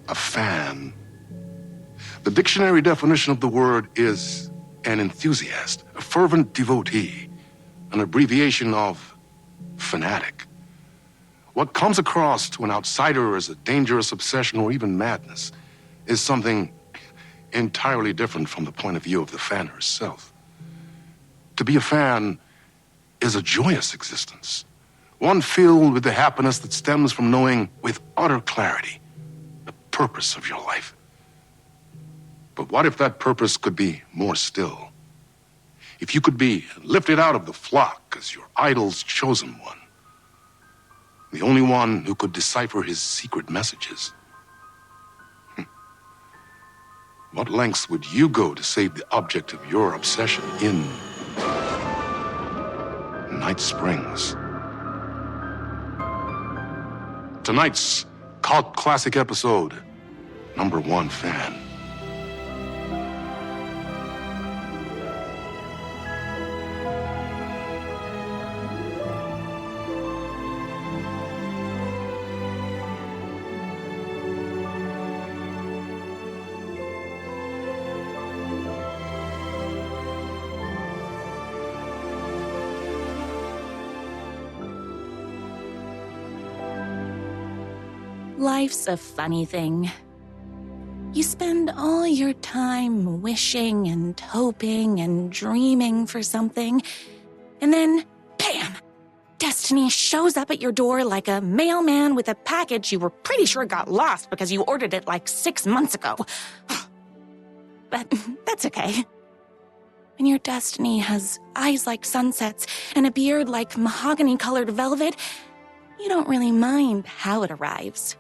A fan. The dictionary definition of the word is an enthusiast, a fervent devotee, an abbreviation of fanatic. What comes across to an outsider as a dangerous obsession or even madness is something entirely different from the point of view of the fan herself. To be a fan is a joyous existence, one filled with the happiness that stems from knowing with utter clarity the purpose of your life. But what if that purpose could be more still? If you could be lifted out of the flock as your idol's chosen one, the only one who could decipher his secret messages. What lengths would you go to save the object of your obsession in Night Springs? Tonight's cult classic episode, number 1 fan. Life's a funny thing. You spend all your time wishing and hoping and dreaming for something, and then, bam! Destiny shows up at your door like a mailman with a package you were pretty sure got lost because you ordered it like 6 months ago. But that's okay. When your destiny has eyes like sunsets and a beard like mahogany-colored velvet, you don't really mind how it arrives.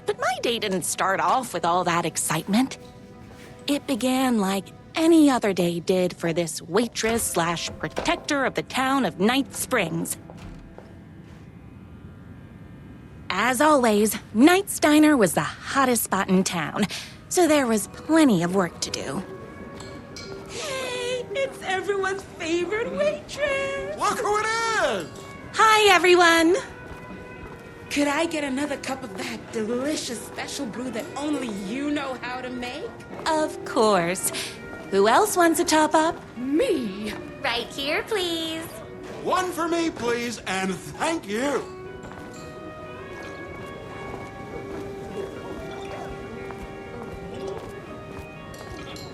But my day didn't start off with all that excitement. It began like any other day did for this waitress/protector of the town of Night Springs. As always, Night's Diner was the hottest spot in town, so there was plenty of work to do. Hey, it's everyone's favorite waitress. Look who it is! Hi, everyone! Could I get another cup of that delicious special brew that only you know how to make? Of course. Who else wants a top-up? Me. Right here, please. One for me, please, and thank you.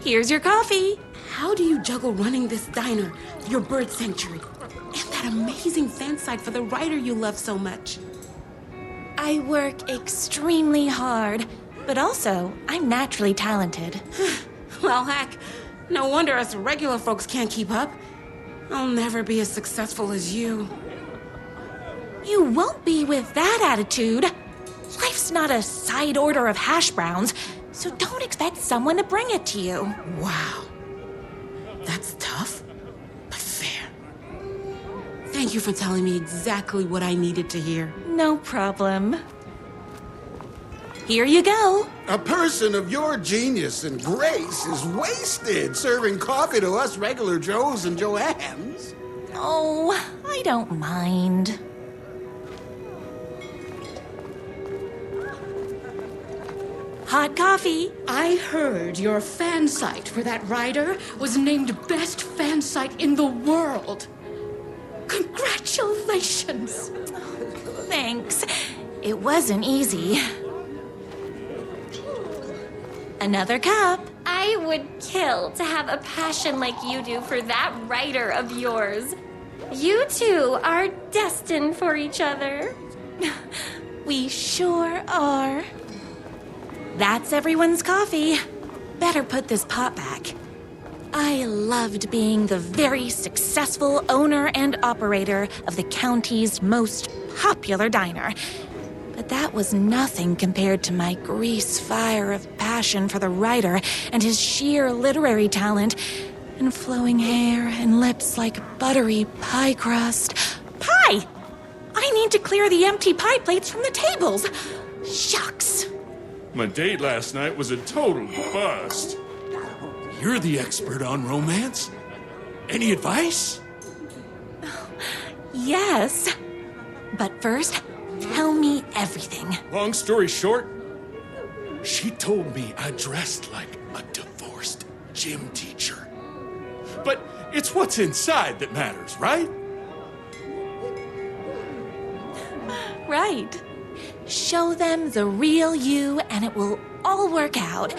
Here's your coffee. How do you juggle running this diner, your bird sanctuary, and that amazing fan site for the writer you love so much? I work extremely hard, but also, I'm naturally talented. Well, heck, no wonder us regular folks can't keep up. I'll never be as successful as you. You won't be with that attitude. Life's not a side order of hash browns, so don't expect someone to bring it to you. Wow. That's tough, but fair. Thank you for telling me exactly what I needed to hear. No problem. Here you go. A person of your genius and grace is wasted serving coffee to us regular Joes and Joannes. Oh, I don't mind. Hot coffee. I heard your fan site for that writer was named best fan site in the world. Congratulations! Thanks. It wasn't easy. Another cup. I would kill to have a passion like you do for that writer of yours. You two are destined for each other. We sure are. That's everyone's coffee. Better put this pot back. I loved being the very successful owner and operator of the county's most popular diner. But that was nothing compared to my grease fire of passion for the writer and his sheer literary talent, and flowing hair and lips like buttery pie crust. Pie! I need to clear the empty pie plates from the tables. Shucks. My date last night was a total bust. You're the expert on romance. Any advice? Yes. But first, tell me everything. Long story short, she told me I dressed like a divorced gym teacher. But it's what's inside that matters, right? Right. Show them the real you and it will all work out.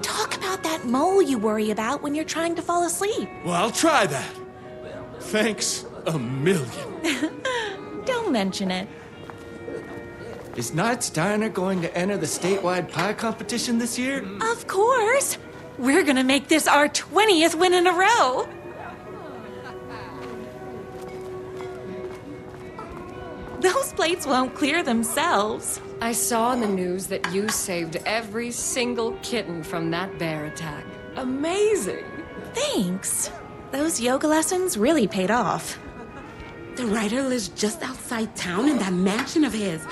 Talk about that mole you worry about when you're trying to fall asleep. Well, I'll try that. Thanks a million. Don't mention it. Is Knight's Diner going to enter the statewide pie competition this year? Of course. We're gonna make this our 20th win in a row. Those plates won't clear themselves. I saw in the news that you saved every single kitten from that bear attack. Amazing! Thanks. Those yoga lessons really paid off. The writer lives just outside town in that mansion of his.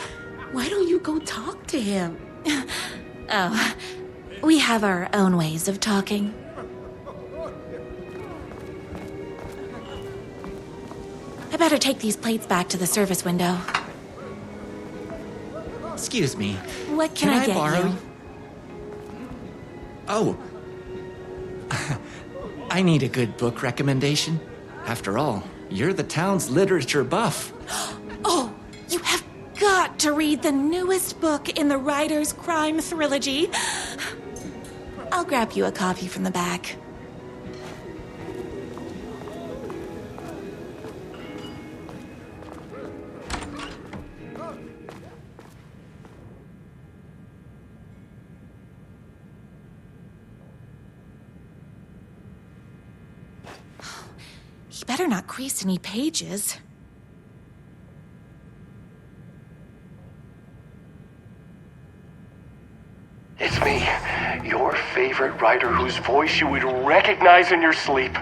Why don't you go talk to him? Oh, we have our own ways of talking. I better take these plates back to the service window. Excuse me. What can I get borrow? you? Oh. I need a good book recommendation. After all, you're the town's literature buff. Oh, you have got to read the newest book in the Writer's Crime Trilogy. I'll grab you a copy from the back. You better not crease any pages. It's me, your favorite writer whose voice you would recognize in your sleep.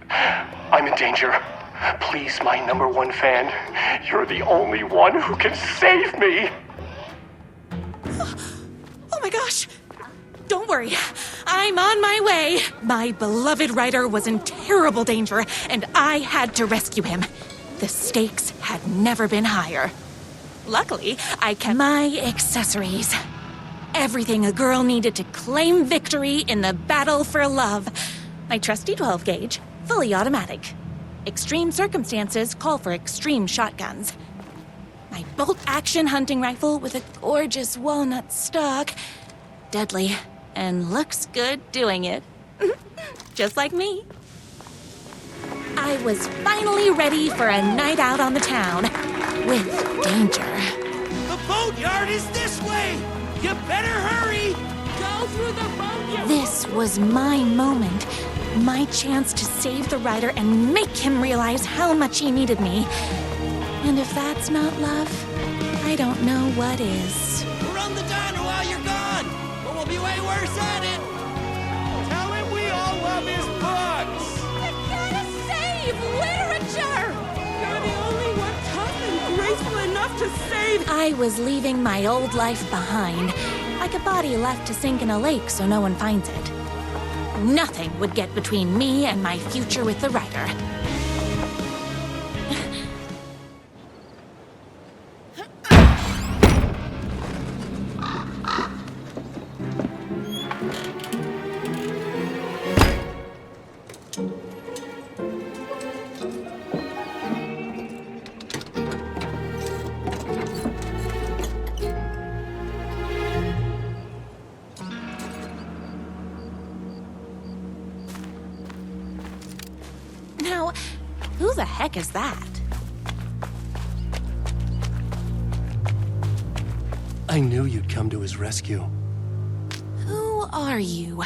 I'm in danger. Please, my #1 fan, you're the only one who can save me. Oh my gosh! Don't worry, I'm on my way. My beloved writer was in terrible danger, and I had to rescue him. The stakes had never been higher. Luckily, I kept my accessories. Everything a girl needed to claim victory in the battle for love. My trusty 12 gauge, fully automatic. Extreme circumstances call for extreme shotguns. My bolt-action hunting rifle with a gorgeous walnut stock. Deadly, and looks good doing it. Just like me. I was finally ready for a night out on the town. With danger. The boatyard is this way! You better hurry! Go through the boatyard! This was my moment. My chance to save the writer and make him realize how much he needed me. And if that's not love, I don't know what is. Run the diner while you're gone! Or we'll be way worse at it! Tell him we all love his books! I gotta save literature! You're the only one tough and graceful enough to save. I was leaving my old life behind, like a body left to sink in a lake so no one finds it. Nothing would get between me and my future with the writer. Now, who the heck is that? I knew you'd come to his rescue. Who are you?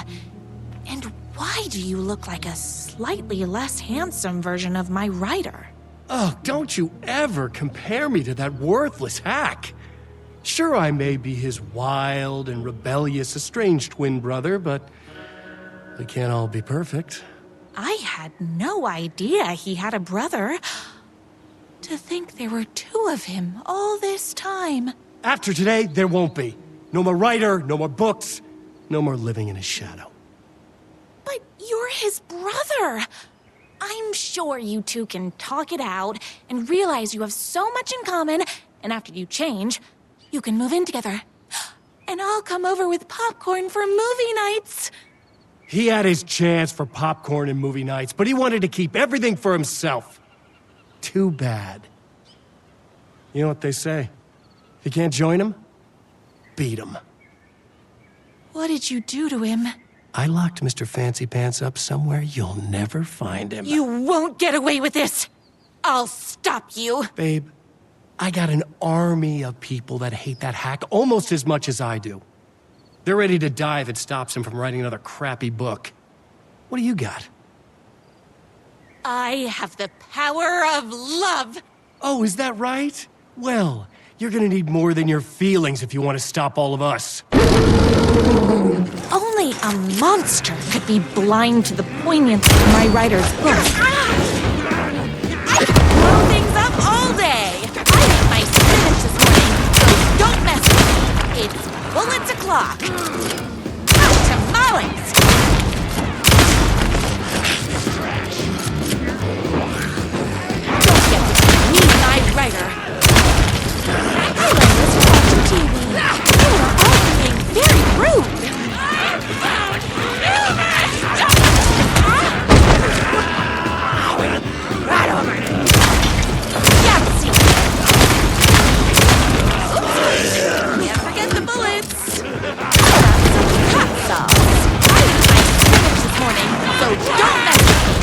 And why do you look like a slightly less handsome version of my writer? Oh, don't you ever compare me to that worthless hack. Sure, I may be his wild and rebellious estranged twin brother, but we can't all be perfect. I had no idea he had a brother. To think there were two of him all this time. After today, there won't be. No more writer, no more books, no more living in his shadow. But you're his brother. I'm I'm sure you two can talk it out and realize you have so much in common, and after you change, you can move in together. And I'll come over with popcorn for movie nights. He had his chance for popcorn and movie nights, but he wanted to keep everything for himself. Too bad. You know what they say? If you can't join him, beat him. What did you do to him? I locked Mr. Fancy Pants up somewhere you'll never find him. You won't get away with this! I'll stop you! Babe, I got an army of people that hate that hack almost as much as I do. They're ready to die if it stops him from writing another crappy book. What do you got? I have the power of love! Oh, is that right? Well, you're gonna need more than your feelings if you want to stop all of us. Only a monster could be blind to the poignancy of my writer's book. I could blow things up all day! I ate my spinach this morning, so don't mess with me. It's bullets o'clock. Tamales! Don't get between me and my writer. I learned this from watching TV. You are all being very rude. Right over. Yahtzee. Can't forget the bullets. Hot sauce. I ate my spinach this morning, so don't mess with me.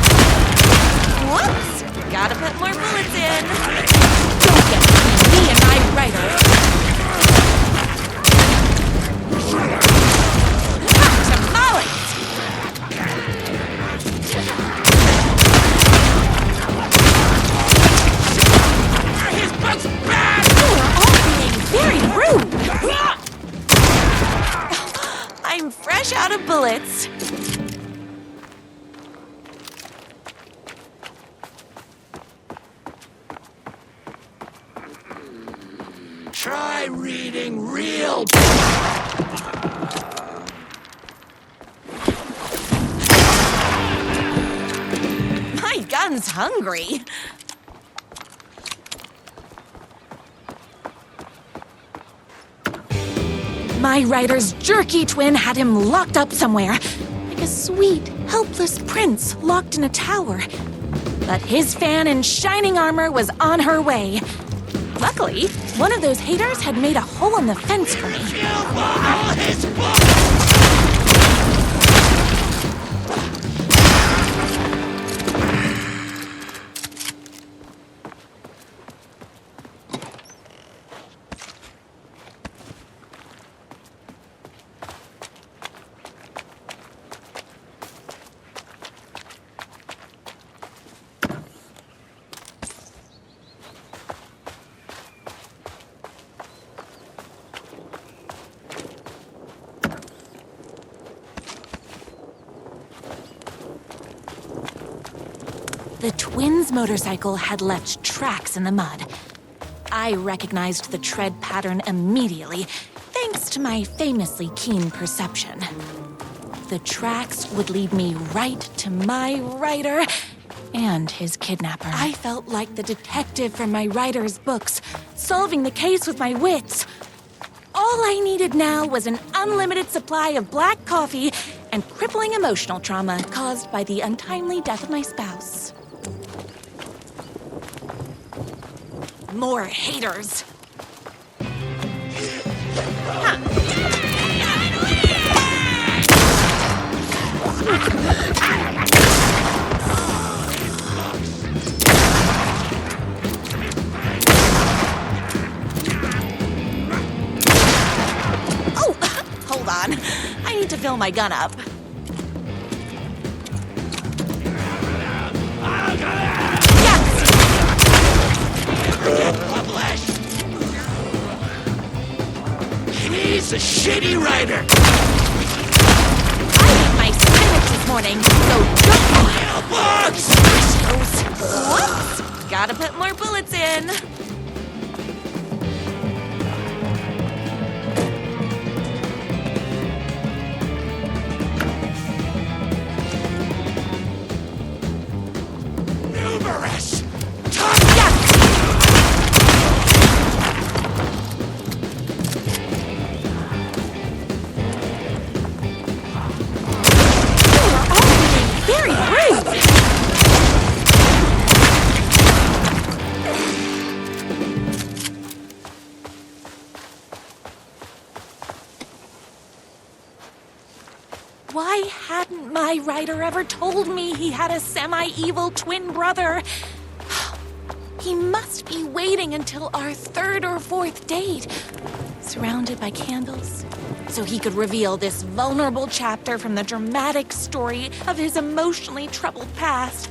Whoops. Gotta put more bullets in. Don't get between me and my writer. Tamales. His book's bad! You are all being very rude! I'm fresh out of bullets. Try reading real. My gun's hungry. My writer's jerky twin had him locked up somewhere, like a sweet, helpless prince locked in a tower. But his fan in shining armor was on her way. Luckily, one of those haters had made a hole in the fence for me. The twins' motorcycle had left tracks in the mud. I recognized the tread pattern immediately, thanks to my famously keen perception. The tracks would lead me right to my writer and his kidnapper. I felt like the detective from my writer's books, solving the case with my wits. All I needed now was an unlimited supply of black coffee and crippling emotional trauma caused by the untimely death of my spouse. More haters. Oh, hold on. I need to fill my gun up. He's a shitty writer. I ate my spinach this morning, so don't Mailbox! Whoops! Gotta put more bullets in. Why hadn't my writer ever told me he had a semi-evil twin brother? He must be waiting until our third or fourth date, surrounded by candles, so he could reveal this vulnerable chapter from the dramatic story of his emotionally troubled past.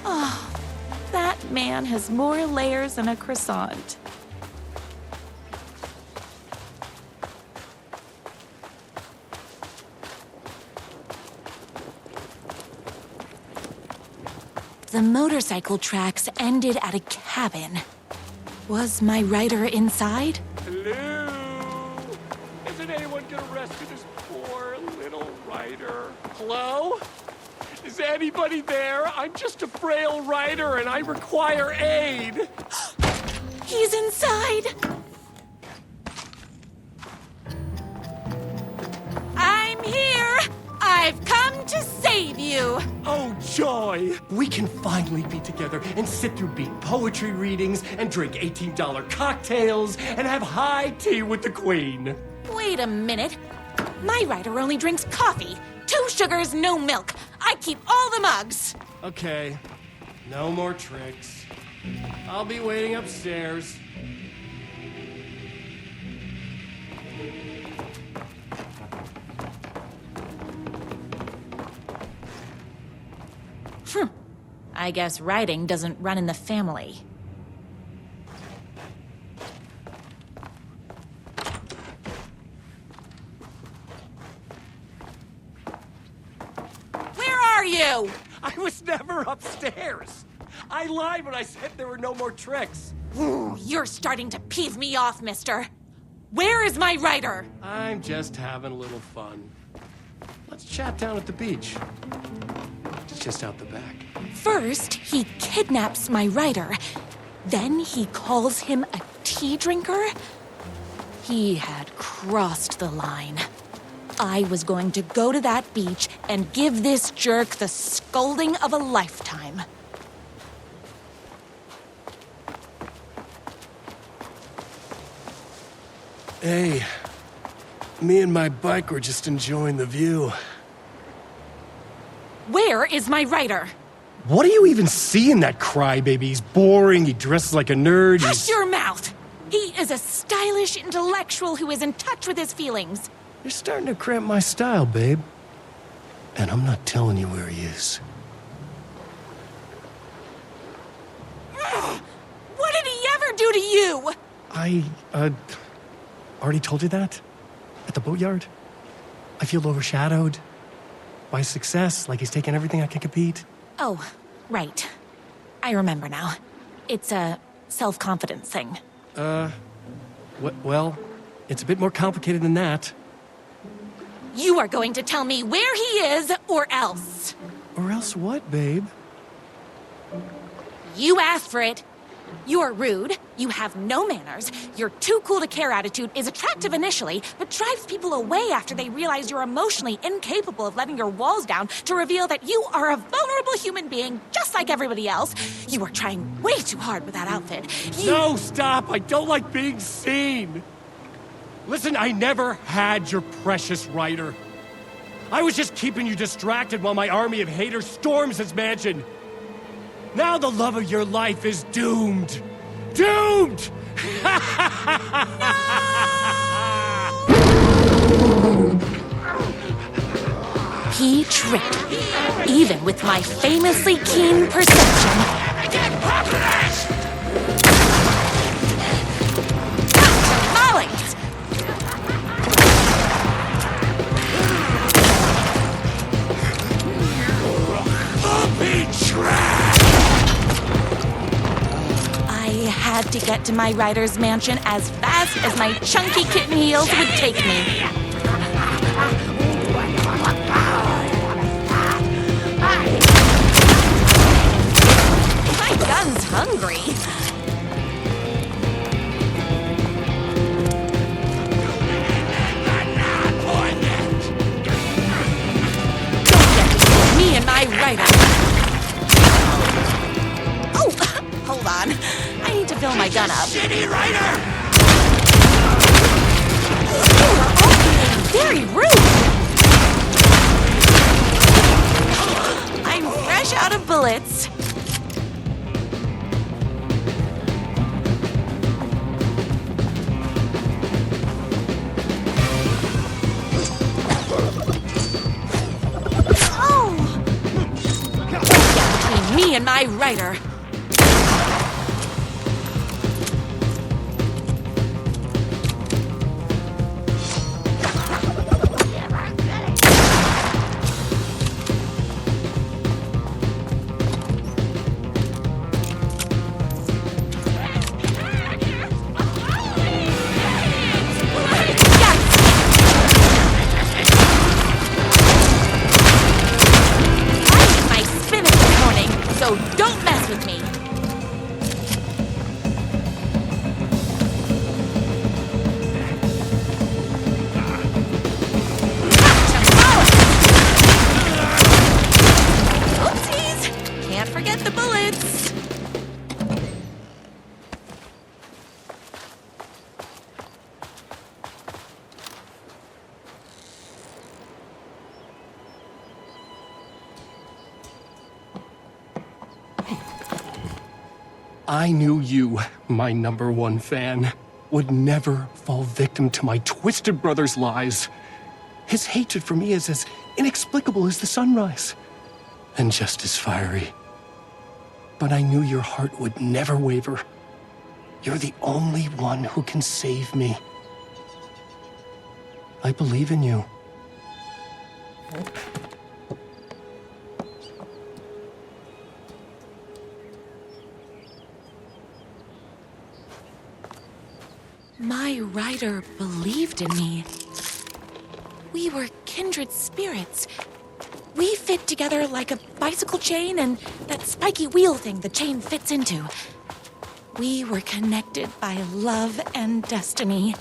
Oh, that man has more layers than a croissant. The motorcycle tracks ended at a cabin. Was my writer inside? Hello? Isn't anyone gonna rescue this poor little writer? Hello? Is anybody there? I'm just a frail writer and I require aid. He's inside! I'm here! I've come to save you! Oh, joy! We can finally be together and sit through beat poetry readings and drink $18 cocktails and have high tea with the Queen. Wait a minute. My writer only drinks coffee. 2 sugars, no milk. I keep all the mugs. Okay, no more tricks. I'll be waiting upstairs. I guess writing doesn't run in the family. Where are you? I was never upstairs. I lied when I said there were no more tricks. Ooh, you're starting to peeve me off, mister. Where is my writer? I'm just having a little fun. Let's chat down at the beach. It's just out the back. First, he kidnaps my writer. Then he calls him a tea drinker. He had crossed the line. I was going to go to that beach and give this jerk the scolding of a lifetime. Hey, me and my bike were just enjoying the view. Where is my writer? What do you even see in that crybaby? He's boring, he dresses like a nerd. Hush your mouth! He is a stylish intellectual who is in touch with his feelings. You're starting to cramp my style, babe. And I'm not telling you where he is. Ugh! What did he ever do to you? I, already told you that? At the boatyard? I feel overshadowed by success, like he's taking everything I can compete. Oh, right. I remember now. It's a self-confidence thing. Well, it's a bit more complicated than that. You are going to tell me where he is, or else. Or else what, babe? You asked for it. You're rude, you have no manners, your too cool to care attitude is attractive initially, but drives people away after they realize you're emotionally incapable of letting your walls down to reveal that you are a vulnerable human being just like everybody else. You are trying way too hard with that outfit. No, stop! I don't like being seen! Listen, I never had your precious writer. I was just keeping you distracted while my army of haters storms his mansion. Now the love of your life is doomed! Doomed! He tricked me, even with my famously keen perception. Mollies! I had to get to my writer's mansion as fast as my chunky kitten heels would take me. My gun's hungry. Me and my writer. Oh, hold on. I need to fill my gun up. Shitty writer! You are all being very rude. bullets. Between me and my rider. So don't mess with me. Oopsies! Can't forget the bullets. I knew you, my #1 fan, would never fall victim to my twisted brother's lies. His hatred for me is as inexplicable as the sunrise, and just as fiery. But I knew your heart would never waver. You're the only one who can save me. I believe in you. My rider believed in me. We were kindred spirits. We fit together like a bicycle chain and that spiky wheel thing the chain fits into. We were connected by love and destiny.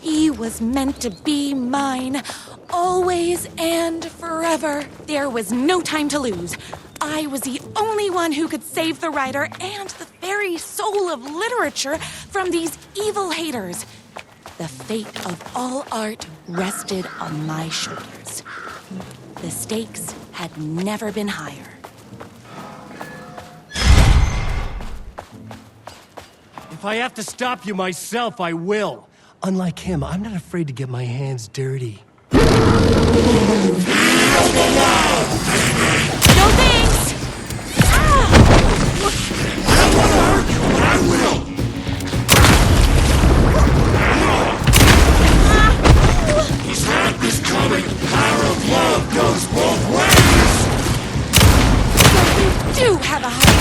He was meant to be mine, always and forever. There was no time to lose. I was the only one who could save the writer and the very soul of literature from these evil haters. The fate of all art rested on my shoulders. The stakes had never been higher. If I have to stop you myself, I will. Unlike him, I'm not afraid to get my hands dirty. No thanks! He's had this coming. Power of love goes both ways. So you do have a heart.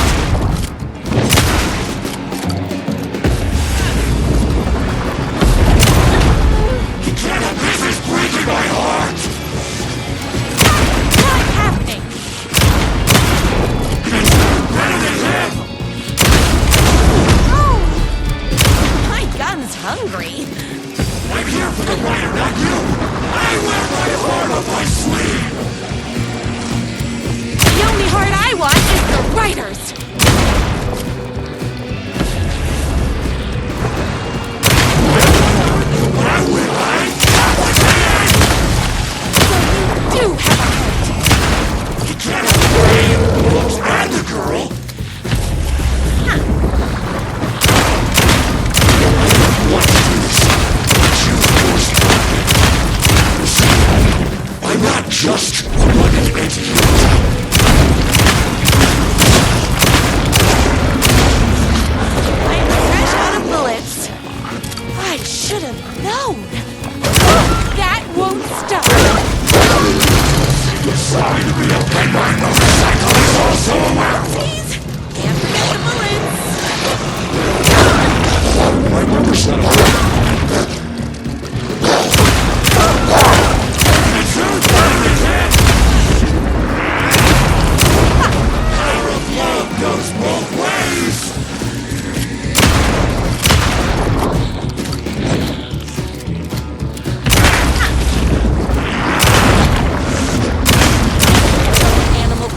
You cannot resist breaking my heart. Not happening. Better than him. Oh, my gun's hungry. I'm here for the writer, not you. I wear my heart on my sleeve. The only heart I want is the writer's. But I will, I So you do have a heart. You can't have the brain, the looks, and the girl. I want to do this, but you forced me. I'm not just a blooded entity. I'm fresh out of bullets. I should have known. That won't stop. Sorry to be a pen my motorcycle is also aware. Please, can't forget the bullets. My brother said Power of love goes both ways. Animal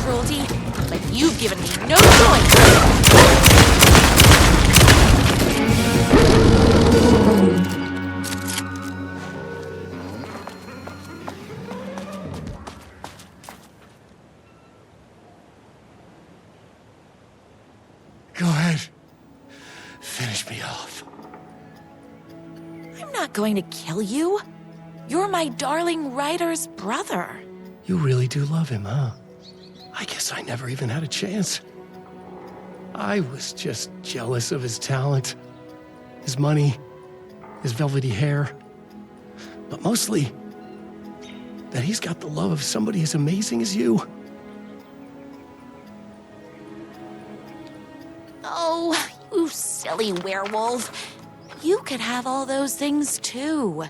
Go ahead. Finish me off. I'm not going to kill you. You're my darling writer's brother. You really do love him, huh? I guess I never even had a chance. I was just jealous of his talent, his money, his velvety hair. But mostly, that he's got the love of somebody as amazing as you. Oh, you silly werewolf. You could have all those things too.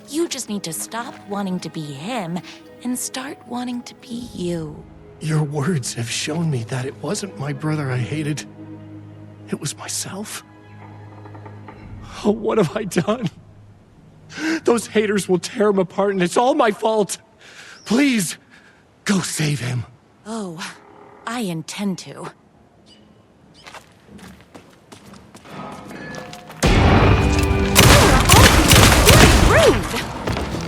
You just need to stop wanting to be him and start wanting to be you. Your words have shown me that it wasn't my brother I hated. It was myself. Oh, what have I done? Those haters will tear him apart, and it's all my fault. Please, go save him. Oh, I intend to. Rude!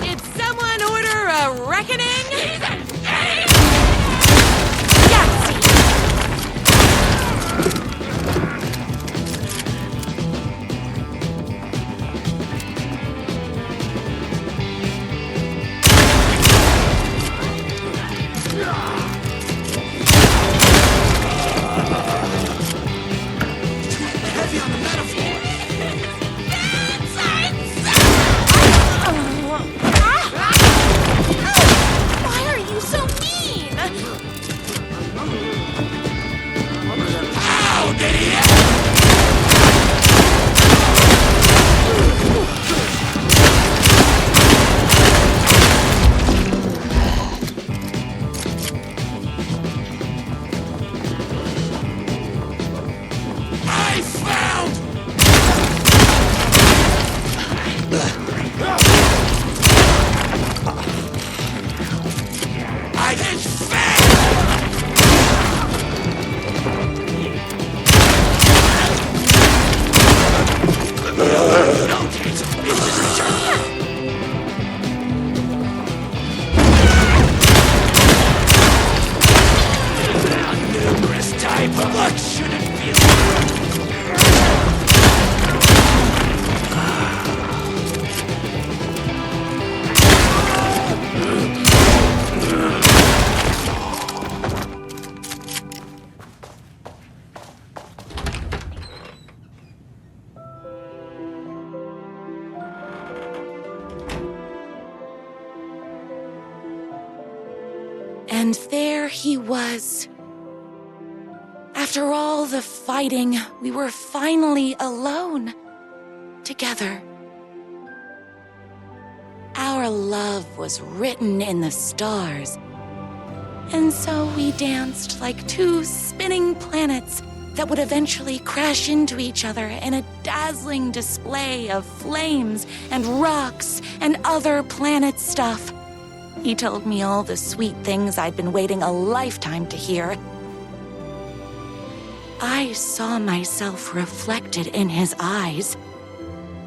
Did someone order a reckoning? Heavy on the metaphor. Why are you so mean? Ow, idiot! I found! I numerous type of luck shouldn't feel. And there he was. After all the fighting, we were finally alone. Together. Our love was written in the stars. And so we danced like two spinning planets that would eventually crash into each other in a dazzling display of flames and rocks and other planet stuff. He told me all the sweet things I'd been waiting a lifetime to hear. I saw myself reflected in his eyes.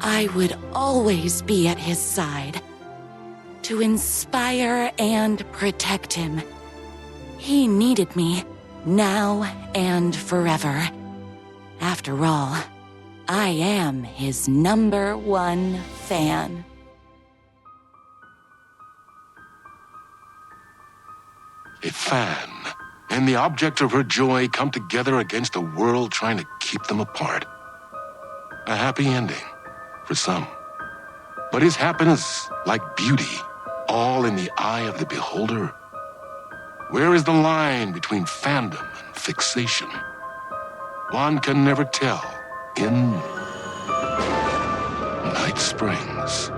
I would always be at his side, to inspire and protect him. He needed me, now and forever. After all, I am his #1 fan. A fan and the object of her joy come together against a world trying to keep them apart. A happy ending for some. But is happiness, like beauty, all in the eye of the beholder? Where is the line between fandom and fixation? One can never tell in Night Springs.